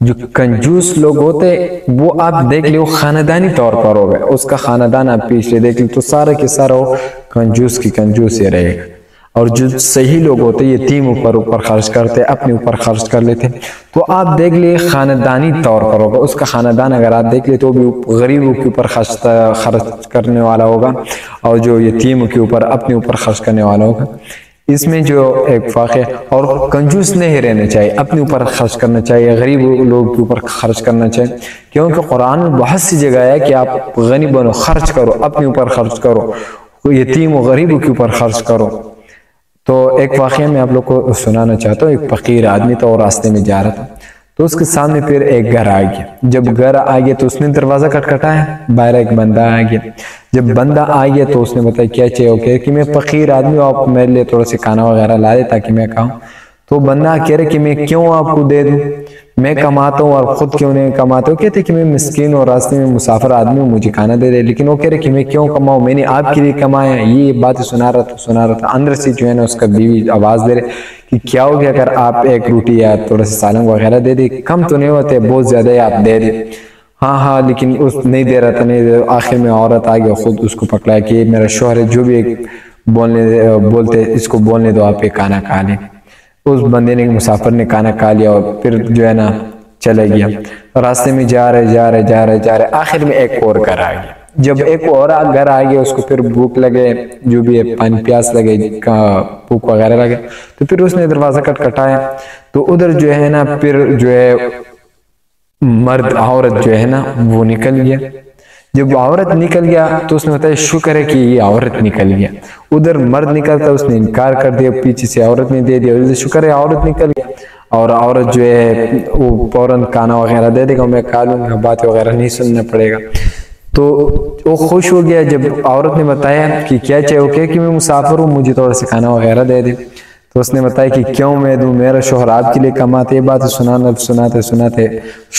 جو کنجوس لوگ ہوتے وہ آپ دیکھ لو خاندانی طور پر ہوگا، اس کا خاندان آپ پیچھے دیکھ لو تو سارا کے سارا وہ کنجوس کی کنجوس ہی رہے گا۔ اور جو صحیح لوگ ہوتے یتیموں پر اوپر خرچ کرتے، اپنے اوپر خرچ کر لیتے، تو آپ دیکھ لئے خاندانی طور پر ہوگا، اس کا خاندان اگر آپ دیکھ لئے تو بھی غریبوں کے اوپر خرچ کرنے والا ہوگا، اور جو یتیموں کے اوپر اپنے اوپر خرچ کرنے والا ہوگا۔ اس میں جو ایک فرق ہے، اور کنجوس نہیں رہنا چاہیے، اپنے اوپر خرچ کرنا چاہیے، غریب لوگ کے اوپر خرچ کرنا چاہیے، کیونکہ قرآن میں بہت سی جگہ ہے کہ آپ غنی بنو، خرچ کرو، اپنے اوپر خرچ کرو، یتیم و غریبوں کے اوپر خرچ کرو۔ تو ایک واقعہ میں آپ لوگ کو سنانا چاہتا ہوں۔ ایک فقیر آدمی تھا اور راستے میں جا رہا تھا، تو اس کے سامنے پھر ایک گھر آ گیا۔ جب گھر آ گیا تو اس نے دروازہ کھٹکھٹایا، باہر ایک بندہ آ گیا۔ جب بندہ آ گیا تو اس نے بتایا کیا چاہیے، کہ میں فقیر آدمی ہوں، آپ میرے لیے تھوڑا سا کھانا وغیرہ لا دے تاکہ میں کھاؤں۔ تو بندہ کہہ رہے کہ میں کیوں آپ کو دے دوں، میں کماتا ہوں اور خود کیوں نہیں کماتا ہوں۔ کہتے کہ میں مسکین اور راستے میں مسافر آدمی ہوں، مجھے کھانا دے دے۔ لیکن وہ کہہ رہے کہ میں کیوں کماؤں، میں نے آپ کے لیے کمایا۔ یہ بات سنا رہا تھا اندر سے جو ہے نا اس کا بیوی آواز دے رہے کہ کیا ہو گیا اگر آپ ایک روٹی یا تھوڑا سا سالن وغیرہ دے دے، کم تو نہیں ہوتے، بہت زیادہ آپ دے دے۔ ہاں لیکن اس نہیں دے رہا تھا، نہیں دے رہا۔ آخر میں عورت آ گیا، خود اس کو پکڑایا کہ میرا شوہر ہے، جو بھی بولتے اس کو بولنے دو، آپ یہ کھانا کھا لیں۔ اس بندے نے، مسافر نے کھانا کھا لیا اور پھر جو ہے نا چلے گیا۔ راستے میں جا رہے آخر میں ایک اور گھر آ گیا۔ جب ایک اور گھر آ گیا، اس کو پھر بھوک لگے، جو بھی ہے پانی پیاس لگے، بھوک وغیرہ لگے، تو پھر اس نے دروازہ کھٹکھٹایا۔ تو ادھر جو ہے نا پھر جو ہے مرد عورت جو ہے نا وہ نکل گیا۔ جب عورت نکل گیا تو اس نے بتایا شکر ہے کہ یہ عورت نکل گیا۔ ادھر مرد نکلتا، اس نے انکار کر دیا، پیچھے سے عورت نے دے دیا، شکر ہے عورت نکل گیا۔ اور عورت جو ہے وہ فوراً کھانا وغیرہ دے دے گا، میں کھا لوں گا، بات وغیرہ نہیں سننا پڑے گا۔ تو وہ خوش ہو گیا جب عورت نے بتایا کہ کیا چاہیے، کہ میں مسافر ہوں، مجھے تھوڑا سا کھانا وغیرہ دے دے۔ تو اس نے بتایا کہ کیوں میں دوں، میرا شوہر آپ کے لیے کماتے۔ یہ بات سناتے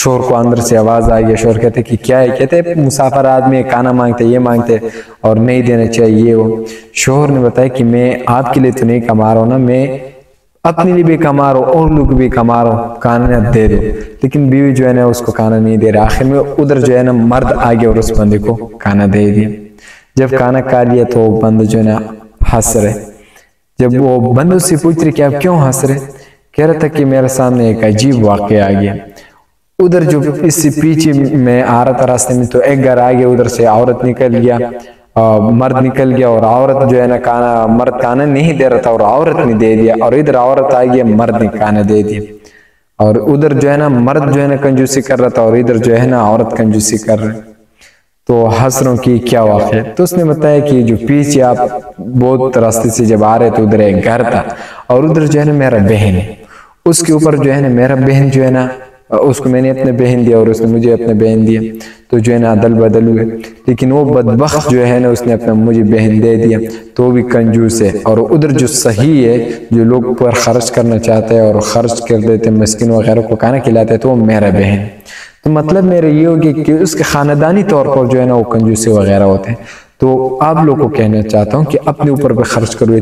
شوہر کو اندر سے آواز آ گیا۔ شوہر کہتے کہ کیا ہے، کہتے مسافر آدمی کھانا مانگتے، یہ مانگتے اور نہیں دینا چاہیے وہ۔ شوہر نے بتایا کہ میں آپ کے لیے تو نہیں کما رہا ہوں نا، میں اپنے لیے بھی کما رہا ہوں اور لوگ بھی کما رہا ہوں، کھانا دے دو۔ لیکن بیوی جو ہے نا اس کو کھانا نہیں دے رہا۔ آخر میں ادھر جو ہے نا مرد آ گیا اور اس بندے کو کھانا دے دیا۔ جب کھانا کھا لیا تو بندہ جو ہے نا ہنس رہے۔ جب وہ بندوں سے پوچھ رہے کہ آپ کیوں ہنس رہے، کہہ رہا تھا کہ میرے سامنے ایک عجیب واقعہ آ گیا۔ ادھر جو اس سے پیچھے میں آ رہا تھا راستے میں، تو ایک گھر آ گیا، ادھر سے عورت نکل گیا، مرد نکل گیا، اور عورت جو ہے نا مرد کھانا نہیں دے رہا تھا اور عورت نے دے دیا، اور ادھر عورت آ گیا، مرد نے کھانا دے دیا۔ اور ادھر جو ہے نا مرد جو ہے نا کنجوسی کر رہا تھا اور ادھر جو ہے نا عورت کنجوسی کر رہے۔ تو حسروں کی کیا واقع ہے؟ تو اس نے بتایا کہ جو پیچھے آپ بہت راستے سے جب آ رہے تو ادھر ایک گھر تھا، اور ادھر جو ہے نا میرا بہن ہے، اس کے اوپر جو ہے نا میرا بہن جو ہے نا اس کو میں نے اپنے بہن دیا اور اس نے مجھے اپنے بہن دیا، تو جو ہے نا عدل بدل ہوئے۔ لیکن وہ بدبخت جو ہے نا اس نے اپنا مجھے بہن دے دیا، تو بھی کنجوس ہے۔ اور ادھر جو صحیح ہے، جو لوگ پر خرچ کرنا چاہتے ہیں اور خرچ کر دیتے مسکین وغیرہ کو کھانا کھلاتے ہیں، تو وہ میرا بہن۔ تو مطلب میرا یہ ہوگی کہ اس کے خاندانی طور پر جو ہے نا وہ کنجوسی وغیرہ ہوتے ہیں۔ تو آپ لوگ کو کہنا چاہتا ہوں کہ اپنے اوپر بھی خرچ کرو۔